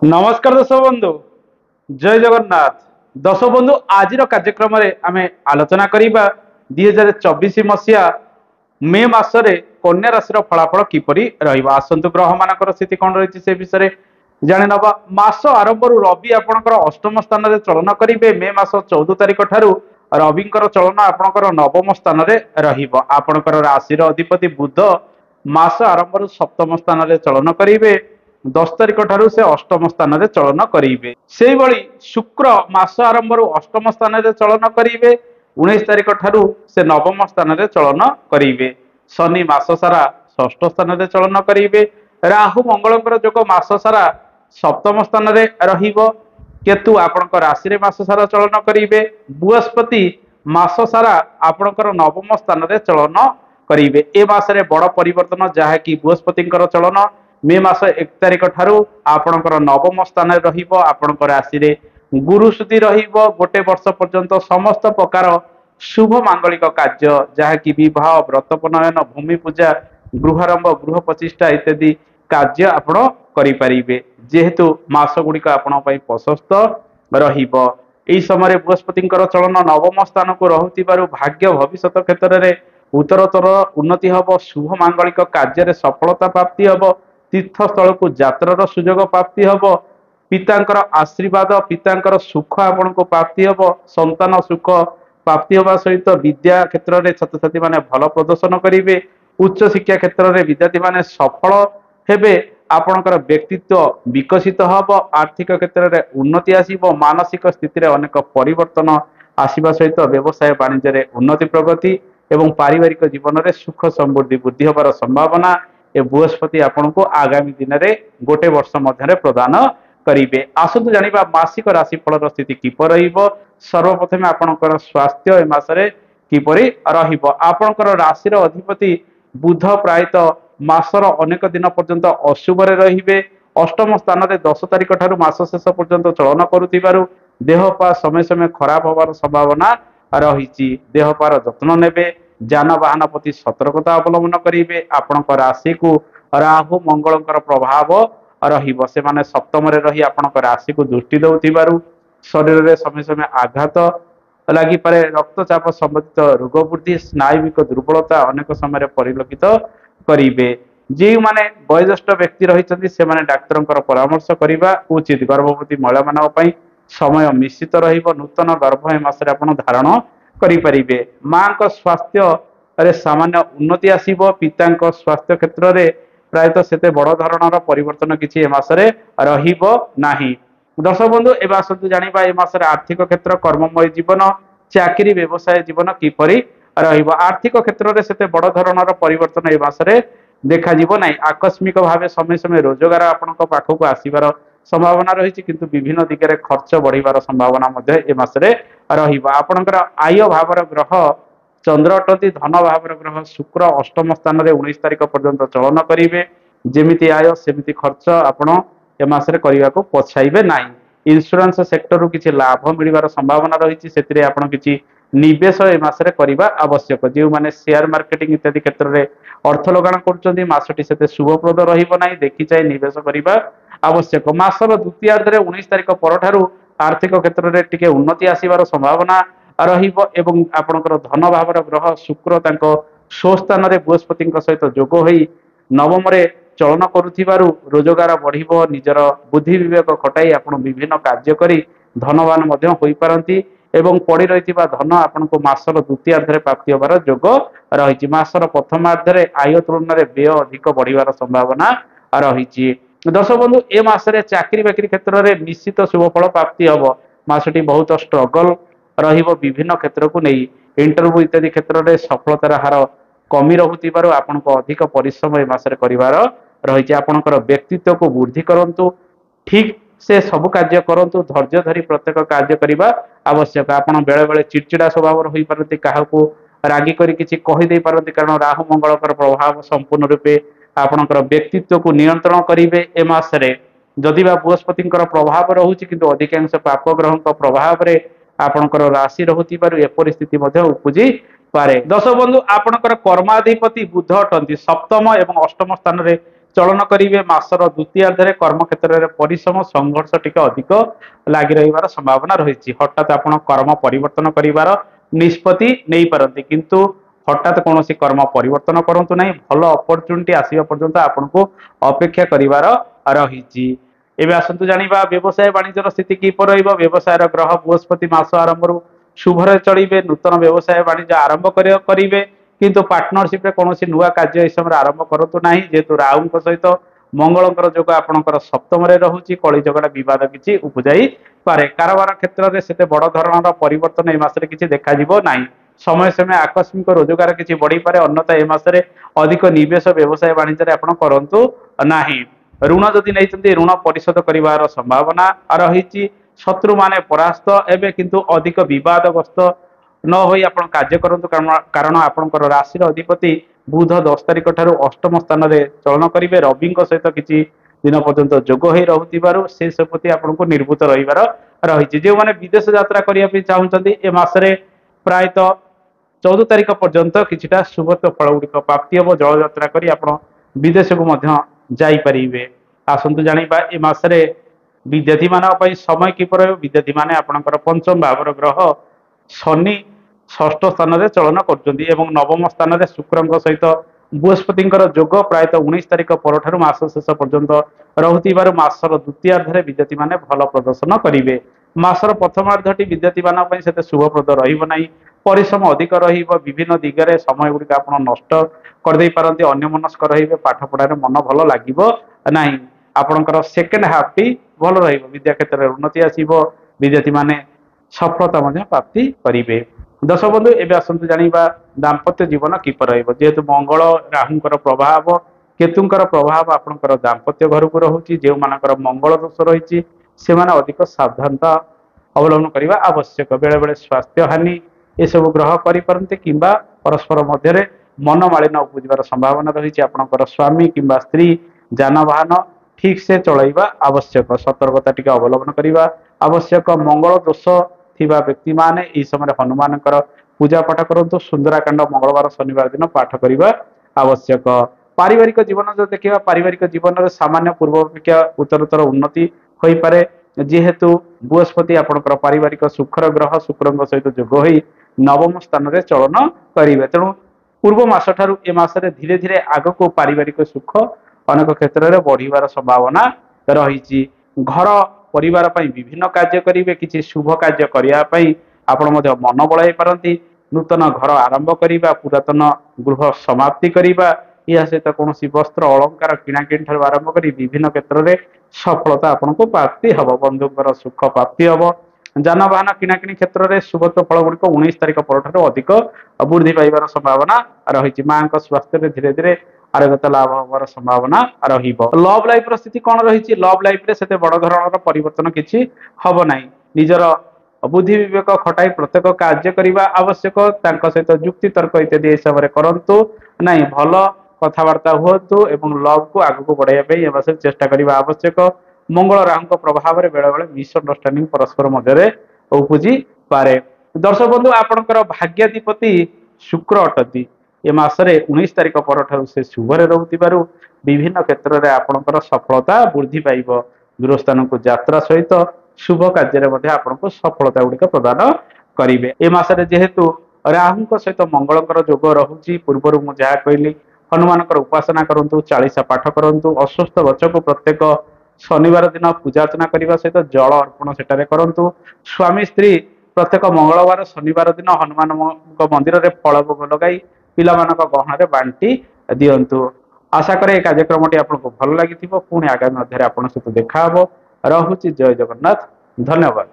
नमस्कार दर्शक बंधु जय जगन्नाथ। दर्शक बंधु आज कार्यक्रम आम आलोचना करवा 2024 मसीहा मे मासरे कन्या राशि फलाफल किपरि रहिबा। आसंतु ग्रह मानकर स्थिति कौन रही से विषय जाणी नवा। मास आरंभ रवि आपणकर अष्टम स्थान में चलन करेंगे। मे मास 14 तारिख ठारू रविंकर चलन आपणकर नवम स्थान में रहिबो। आपणकर राशि अधिपति बुध मास आरंभ सप्तम स्थान में चलन करेंगे। 10 तारिख ठारू से अष्टम स्थान में चलन करेंगे। से भली शुक्र मास आरंभ अष्टम स्थान में चलन करेंगे। 19 तारिख ठारू से नवम स्थान में चलन करेंगे। शनि मास सारा षष्ठ स्थान में चलन करेंगे। राहु मंगल जोग मास सारा सप्तम स्थान में रहिबो। केतु आपणक राशि रे मास सारा चलन करेंगे। बृहस्पति मास सारा आपणकर नवम स्थान में चलन करेंगे। ए मासरे बड़ परिवर्तन जहाँकि बृहस्पति चलन मे मास 1 तारिख ठारू आपणकर नवम स्थान रहिबो। आपणकर राशि रे गुरु सुधी रहिबो। गोटे वर्ष पर्यंत समस्त प्रकार शुभ मांगलिक कार्य जहाँकि विवाह व्रतपनयन भूमि पूजा गृहारंभ गृह प्रतिष्ठा इत्यादि कार्य आपण करें। जेहेतु मास गुड़िक आपण प्रशस्त रहिबो। एही समय बृहस्पति चलन नवम स्थान को रहुतिबारु भाग्य भविष्यत क्षेत्र में उत्तरोत्तर उन्नति हब। शुभ मांगलिक कार्य सफलता प्राप्ति हब। तीर्थस्थल को यात्रार सुजोग प्राप्ति हब। पितांकर आशीर्वाद पितांकर सुख आपण को प्राप्ति हब। संतान सुख प्राप्ति हवा सहित विद्या क्षेत्र में छात्र छात्री माने भल प्रदर्शन करेंगे। उच्च शिक्षा क्षेत्र में विद्यार्थी माने सफल हेबे। आपणकर व्यक्तित्व विकसित हब। आर्थिक क्षेत्र में उन्नति आसीबो। मानसिक स्थिति रे अनेक परिवर्तन आसीबा सहित व्यवसाय वाणिज्य रे उन्नति प्रगति एवं पारिवारिक जीवन में सुख समृद्धि वृद्धि होबार संभावना ए बृहस्पति आपण को आगामी दिन में गोटे वर्ष मध्य प्रदान करेंगे। आसतु जानिबा मासिक राशिफल स्थिति किपर रहिबो। सर्वप्रथमे आपणकर स्वास्थ्य ए मासरे किपरि रहिबो। आपणकर राशिर अधिपति बुध प्रायतः मासर अनेक दिन पर्यंत अशुभ रे रहिबे। अष्टम स्थान में 10 तारिख ठारू मास शेष पर्यंत चलन करुथिबारु देहपा समय समय खराब होबार संभावना रही। देहपार जत्न नेबे। जानवाहन प्रति सतर्कता अवलंबन करेंगे। आपण राशि को राहु मंगल प्रभाव रहिबो। से माने सप्तम रे रही आपण राशि को दृष्टि दउथिबारु शरीर में समय समय आघात लगी पारे। रक्तचाप संबंधित रोग वृद्धि स्नायुविक दुर्बलता अनेक समय परिलक्षित करेंगे। जे माने वयोज्येष्ठ व्यक्ति रही से माने डाक्तर परामर्श करने उचित। गर्भवती महिला मान समय मिश्रित रहिबो। नूतन गर्भ ए मास आपण धारण करें। माँ का स्वास्थ्य सामान्य उन्नति आसीबो। पिता स्वास्थ्य क्षेत्र में प्रायतः सेते बड़ धरणर परिवर्तन किसी मासरे रहिबो नाही। दर्शक बंधु एवं आसतु जानिबा ए मासरे आर्थिक क्षेत्र कर्ममय जीवन चाकरी व्यवसाय जीवन किपरि रहिबो। आर्थिक क्षेत्र में सेते बड़ धरणर परिवर्तन ए मासरे देखा जीवो नाही। आकस्मिक भाव समय समय रोजगार आपणक पाखक आसीबार संभावना रही किंतु विभिन्न दिगरे खर्च बढ़िबार संभावना मध्य ए मासरे रहिबा। आपणकर आय भावर ग्रह चंद्र अटंती। धन भावर ग्रह शुक्र अष्टम स्थान में 19 तारिख पर्यंत चलन करेंगे। जेमिति आय सेमिति खर्च आपण ए मासरे करने को पछाइबे नाही। इंश्योरेंस सेक्टर किसी लाभ मिलबार संभावना रही से आपण किसी निवेश ए मासरे करबा आवश्यक। जो माने शेयर मार्केटिंग इत्यादि क्षेत्र में अर्थ लगान करुछंती मासटी सेते शुभप्रद रहिबो नाही। देखि चाहि निवेश करबा आवश्यक। मासर द्वितीयार्ध 19 तारिख परठारू आर्थिक क्षेत्र में टिके उन्नति आसीबार संभावना रहिबो। एवं आपणकर धन भावर ग्रह शुक्र तांको स्वस्थान में बृहस्पति सहित जोग होई नवम रे चलन करुथिबारु रोजगार बढ़िबो। निजर बुद्धि विवेक खटाई आपण विभिन्न कार्य करी धनवान मध्य होई पारंती। एवं पड़ी रही धन आपण को मासर द्वितीयार्ध प्राप्ति होबार जोग रही। मासर प्रथमार्ध आय तुलन में व्यय अधिक बढ़िबार संभावना रही। दर्शक बंधु ए मासरे चाकरी बाकरी क्षेत्र में निश्चित शुभफल प्राप्ति हम। मासटी बहुत स्ट्रगल रहिबो विभिन्न क्षेत्र को नहीं। इंटरव्यू इत्यादि क्षेत्र में सफलतार हार कमी रहुथिबारु आपनको अधिक परिश्रम ए मासरे करिवार रही। आपणकर व्यक्तित्व को वृद्धि करंतु। ठीक से सब कार्य करंतु। धैर्य धरी प्रत्येक कार्य करबा आवश्यक। आपण बेले बेले चिड़चिड़ा स्वभाव रही पारती। काहाकू रागी करी किछि कहि दे पारती कारण राहु मंगलकर प्रभाव संपूर्ण रूपे आपणकर व्यक्तित्व को नियंत्रण करेंगे। ए मासरे जदि बृहस्पति प्रभाव रोचे किंतु अधिकांश पाप ग्रह प्रभाव में आपणकर राशि रोथिबारु ए परिस्थिति उपजी पारे। दर्शक बंधु आपणकर कर्माधिपति बुध अटंती। सप्तम एवं अष्टम स्थान में ଚଳନ କରିବେ। ମାସର ଦ୍ୱିତୀୟାର୍ଦ୍ଧରେ କର୍ମକ୍ଷେତ୍ରରେ ପରିଶ୍ରମ ସଂଘର୍ଷ ଟିକେ ଅଧିକ ଲାଗି ରହିବାର ସମ୍ଭାବନା ରହିଛି। ହଠାତ୍ ଆପଣ କର୍ମ ପରିବର୍ତ୍ତନ କରିବାର ନିଷ୍ପତ୍ତି ନେଇପାରନ୍ତି, କିନ୍ତୁ ହଠାତ୍ କୌଣସି କର୍ମ ପରିବର୍ତ୍ତନ କରନ୍ତୁ ନାହିଁ। ଭଲ ଅପରଚ୍ୟୁନିଟି ଆସିବା ପର୍ଯ୍ୟନ୍ତ ଆପଣଙ୍କୁ ଅପେକ୍ଷା କରିବାର ରହିଛି। ଏବେ ଆସନ୍ତୁ ଜାଣିବା ବ୍ୟବସାୟ ବାଣିଜ୍ୟର ସ୍ଥିତି କିପରି ରହିବ। ବ୍ୟବସାୟର ଗ୍ରହ ବୃହସ୍ପତି ମାସ ଆରମ୍ଭରୁ ଶୁଭରେ ଚଳିବେ। ନୂତନ ବ୍ୟବସାୟ ବାଣିଜ୍ୟ ଆରମ୍ଭ କରିବେ, କିନ୍ତୁ ପାର୍ଟନରସିପରେ କୌଣସି ନୂଆ କାର୍ଯ୍ୟ ଏହି ସମୟରେ ଆରମ୍ଭ କରନ୍ତୁ ନାହିଁ, ଯେହେତୁ ରାହୁଙ୍କ ସହିତ ମଙ୍ଗଳଙ୍କର ଯୋଗ ଆପଣଙ୍କର ସପ୍ତମରେ ରହୁଛି। କଳି ଝଗଡ଼ା ବିବାଦ କିଛି ଉପୁଜାଇପାରେ। କାରବାର କ୍ଷେତ୍ରରେ ସେତେ ବଡ଼ ଧରଣର ପରିବର୍ତ୍ତନ ଏ ମାସରେ କିଛି ଦେଖାଯିବ ନାହିଁ। ସମୟ ସମୟ ଆକସ୍ମିକ ରୋଜଗାର କିଛି ବଢ଼ିପାରେ, ଅନ୍ୟଥା ଏ ମାସରେ ଅଧିକ ନିବେଶ ବ୍ୟବସାୟ ବାଣିଜ୍ୟରେ ଆପଣ କରନ୍ତୁ ନାହିଁ। ଋଣ ଯଦି ନେଇଛନ୍ତି ଋଣ ପରିଶୋଧ କରିବାର ସମ୍ଭାବନା ରହିଛି। ଶତ୍ରୁମାନେ ପରାସ୍ତ ଏବେ, କିନ୍ତୁ ଅଧିକ ବିବାଦଗ୍ରସ୍ତ ନ ହୋଇ ଆପଣ କାର୍ଯ୍ୟ କରନ୍ତୁ, କାରଣ ଆପଣଙ୍କର ରାଶିର ଅଧିପତି ବୁଧ 10 ତାରିଖ ଠାରୁ ଅଷ୍ଟମ ସ୍ଥାନରେ ଚଳନ କରିବେ। ରବିଙ୍କ ସହିତ କିଛି ଦିନ ପର୍ଯ୍ୟନ୍ତ ଯୋଗ ହୋଇ ରହୁଥିବାରୁ ସେ ପ୍ରତି ଆପଣଙ୍କୁ ନିର୍ଭୂତ ରହିବାର ରହିଛି। ଯେଉଁମାନେ ବିଦେଶ ଯାତ୍ରା କରିବା ପାଇଁ ଚାହୁଁଛନ୍ତି ଏ ମାସରେ ପ୍ରାୟତଃ 14 ତାରିଖ ପର୍ଯ୍ୟନ୍ତ କିଛିଟା ଶୁଭ ଫଳ ଗୁଡ଼ିକ ପ୍ରାପ୍ତି ହେବ। ଜଳଯାତ୍ରା କରି ଆପଣ ବିଦେଶକୁ ମଧ୍ୟ ଯାଇପାରିବେ। ଆସନ୍ତୁ ଜାଣିବା ଏ ମାସରେ ବିଦ୍ୟାର୍ଥୀମାନଙ୍କ ପାଇଁ ସମୟ କିପରି ରହିବ। ବିଦ୍ୟାର୍ଥୀମାନେ ଆପଣଙ୍କର ପଞ୍ଚମ ଭାବର ଗ୍ରହ ଶନି ଷଷ୍ଠ ସ୍ଥାନରେ ଚଳନ କରୁଛନ୍ତି ଏବଂ ନବମ ସ୍ଥାନରେ ଶୁକ୍ରଙ୍କ ସହିତ ବୃହସ୍ପତିଙ୍କର ଯୋଗ ପ୍ରାୟତଃ 19 ତାରିଖ ପରଠାରୁ ମାସ ଶେଷ ପର୍ଯ୍ୟନ୍ତ ରହୁଥିବାରୁ ମାସର ଦ୍ୱିତୀୟାର୍ଦ୍ଧରେ ବିଦ୍ୟାର୍ଥୀମାନେ ଭଲ ପ୍ରଦର୍ଶନ କରିବେ। ମାସର ପ୍ରଥମାର୍ଦ୍ଧଟି ବିଦ୍ୟାର୍ଥୀମାନଙ୍କ ପାଇଁ ସେତେ ଶୁଭପ୍ରଦ ରହିବ ନାହିଁ। ପରିଶ୍ରମ ଅଧିକ ରହିବ। ବିଭିନ୍ନ ଦିଗରେ ସମୟ ଗୁଡ଼ିକ ଆପଣ ନଷ୍ଟ କରିଦେଇ ପାରନ୍ତି। ଅନ୍ୟମନସ୍କ ରହିବେ। ପାଠ ପଢ଼ାରେ ମନ ଭଲ ଲାଗିବ ନାହିଁ। ଆପଣଙ୍କର ସେକେଣ୍ଡ ହାଫ୍ଟି ଭଲ ରହିବ। ବିଦ୍ୟା କ୍ଷେତ୍ରରେ ଉନ୍ନତି ଆସିବ। ବିଦ୍ୟାର୍ଥୀମାନେ ସଫଳତା ମଧ୍ୟ ପ୍ରାପ୍ତି କରିବେ। ଦର୍ଶକ ବନ୍ଧୁ, ଏବେ ଆସନ୍ତୁ ଜାଣିବା ଦାମ୍ପତ୍ୟ ଜୀବନ କିପରି ରହିବ। ଯେହେତୁ ମଙ୍ଗଳ ରାହୁଙ୍କର ପ୍ରଭାବ, କେତୁଙ୍କର ପ୍ରଭାବ ଆପଣଙ୍କର ଦାମ୍ପତ୍ୟ ଘରକୁ ରହୁଛି। ଯେଉଁମାନଙ୍କର ମଙ୍ଗଳ ଦୋଷ ରହିଛି ସେମାନେ ଅଧିକ ସାବଧାନତା ଅବଲମ୍ବନ କରିବା ଆବଶ୍ୟକ। ବେଳେବେଳେ ସ୍ୱାସ୍ଥ୍ୟ ହାନି ଏସବୁ ଗ୍ରହ କରିପାରନ୍ତି କିମ୍ବା ପରସ୍ପର ମଧ୍ୟରେ ମନମାଳିନ୍ୟ ଉପୁଜିବାର ସମ୍ଭାବନା ରହିଛି। ଆପଣଙ୍କର ସ୍ୱାମୀ କିମ୍ବା ସ୍ତ୍ରୀ ଯାନବାହନ ଠିକ ସେ ଚଳାଇବା ଆବଶ୍ୟକ। ସତର୍କତା ଟିକେ ଅବଲମ୍ବନ କରିବା ଆବଶ୍ୟକ। ମଙ୍ଗଳ ଦୋଷ ଥିବା ବ୍ୟକ୍ତିମାନେ ଏହି ସମୟରେ ହନୁମାନଙ୍କର ପୂଜା ପାଠ କରନ୍ତୁ। ସୁନ୍ଦରାକାଣ୍ଡ ମଙ୍ଗଳବାର ଶନିବାର ଦିନ ପାଠ କରିବା ଆବଶ୍ୟକ। ପାରିବାରିକ ଜୀବନ ଯଦି ଦେଖିବା, ପାରିବାରିକ ଜୀବନରେ ସାମାନ୍ୟ ପୂର୍ବ ଅପେକ୍ଷା ଉତ୍ତରୋତ୍ତର ଉନ୍ନତି ହୋଇପାରେ, ଯେହେତୁ ବୃହସ୍ପତି ଆପଣଙ୍କର ପାରିବାରିକ ସୁଖର ଗ୍ରହ ଶୁକ୍ରଙ୍କ ସହିତ ଯୋଗ ହୋଇ ନବମ ସ୍ଥାନରେ ଚଳନ କରିବେ। ତେଣୁ ପୂର୍ବ ମାସ ଠାରୁ ଏ ମାସରେ ଧୀରେ ଧୀରେ ଆଗକୁ ପାରିବାରିକ ସୁଖ ଅନେକ କ୍ଷେତ୍ରରେ ବଢିବାର ସମ୍ଭାବନା ରହିଛି। ଘର ପରିବାର ପାଇଁ ବିଭିନ୍ନ କାର୍ଯ୍ୟ କରିବେ। କିଛି ଶୁଭ କାର୍ଯ୍ୟ କରିବା ପାଇଁ ଆପଣ ମଧ୍ୟ ମନ ବଳାଇ ପାରନ୍ତି। ନୂତନ ଘର ଆରମ୍ଭ କରିବା, ପୁରାତନ ଗୃହ ସମାପ୍ତି କରିବା, ଏହା ସହିତ କୌଣସି ବସ୍ତ୍ର ଅଳଙ୍କାର କିଣାକିଣି ଠାରୁ ଆରମ୍ଭ କରି ବିଭିନ୍ନ କ୍ଷେତ୍ରରେ ସଫଳତା ଆପଣଙ୍କୁ ପ୍ରାପ୍ତି ହେବ। ବନ୍ଧୁଙ୍କର ସୁଖ ପ୍ରାପ୍ତି ହେବ। ଯାନବାହନ କିଣାକିଣି କ୍ଷେତ୍ରରେ ଶୁଭତ୍ୱ ଫଳ ଗୁଡ଼ିକ 19 ତାରିଖ ପରଠାରୁ ଅଧିକ ବୃଦ୍ଧି ପାଇବାର ସମ୍ଭାବନା ରହିଛି। ମାଙ୍କ ସ୍ୱାସ୍ଥ୍ୟରେ ଧୀରେ ଧୀରେ ଆରୋଗ୍ୟତା ଲାଭ ହେବାର ସମ୍ଭାବନା ରହିବ। ଲଭ୍ ଲାଇଫର ସ୍ଥିତି କଣ ରହିଛି? ଲଭ୍ ଲାଇଫରେ ସେତେ ବଡ଼ ଧରଣର ପରିବର୍ତ୍ତନ କିଛି ହବ ନାହିଁ। ନିଜର ବୁଦ୍ଧି ବିବେକ ଖଟାଇ ପ୍ରତ୍ୟେକ କାର୍ଯ୍ୟ କରିବା ଆବଶ୍ୟକ। ତାଙ୍କ ସହିତ ଯୁକ୍ତି ତର୍କ ଇତ୍ୟାଦି ଏ ସମୟରେ କରନ୍ତୁ ନାହିଁ। ଭଲ କଥାବାର୍ତ୍ତା ହୁଅନ୍ତୁ ଏବଂ ଲଭ୍କୁ ଆଗକୁ ବଢ଼ାଇବା ପାଇଁ ଏ ମାସରେ ଚେଷ୍ଟା କରିବା ଆବଶ୍ୟକ। ମଙ୍ଗଳ ରାହୁଙ୍କ ପ୍ରଭାବରେ ବେଳେବେଳେ ମିସ୍ଅଣ୍ଡରଷ୍ଟାଣ୍ଡିଂ ପରସ୍ପର ମଧ୍ୟରେ ଉପୁଜି ପାରେ। ଦର୍ଶକ ବନ୍ଧୁ, ଆପଣଙ୍କର ଭାଗ୍ୟାଧିପତି ଶୁକ୍ର ଅଟନ୍ତି। ଏ ମାସରେ 19 ତାରିଖ ପରଠାରୁ ସେ ଶୁଭରେ ରହୁଥିବାରୁ ବିଭିନ୍ନ କ୍ଷେତ୍ରରେ ଆପଣଙ୍କର ସଫଳତା ବୃଦ୍ଧି ପାଇବ। ଦୂରସ୍ଥାନକୁ ଯାତ୍ରା ସହିତ ଶୁଭ କାର୍ଯ୍ୟରେ ମଧ୍ୟ ଆପଣଙ୍କୁ ସଫଳତା ଗୁଡ଼ିକ ପ୍ରଦାନ କରିବେ। ଏ ମାସରେ ଯେହେତୁ ରାହୁଙ୍କ ସହିତ ମଙ୍ଗଳଙ୍କର ଯୋଗ ରହୁଛି, ପୂର୍ବରୁ ମୁଁ ଯାହା କହିଲି ହନୁମାନଙ୍କର ଉପାସନା କରନ୍ତୁ, ଚାଳିଶା ପାଠ କରନ୍ତୁ। ଅସୁସ୍ଥ ଗଛକୁ ପ୍ରତ୍ୟେକ ଶନିବାର ଦିନ ପୂଜା ଅର୍ଚ୍ଚନା କରିବା ସହିତ ଜଳ ଅର୍ପଣ ସେଠାରେ କରନ୍ତୁ। ସ୍ୱାମୀ ସ୍ତ୍ରୀ ପ୍ରତ୍ୟେକ ମଙ୍ଗଳବାର ଶନିବାର ଦିନ ହନୁମାନଙ୍କ ମନ୍ଦିରରେ ଫଳ ଭୋଗ ଲଗାଇ ପିଲାମାନଙ୍କ ଗହଣରେ ବାଣ୍ଟି ଦିଅନ୍ତୁ। ଆଶା କରେ এই କାର୍ଯ୍ୟକ୍ରମଟି ଆପଣଙ୍କୁ ଭଲ ଲାଗିଥିବ। ପୁଣି ଆଗାମୀ ଅଧ୍ୟାୟରେ ଆପଣଙ୍କ ସହିତ ଦେଖା ହେବ। ରହୁଛି। ଜୟ ଜଗନ୍ନାଥ। ଧନ୍ୟବାଦ।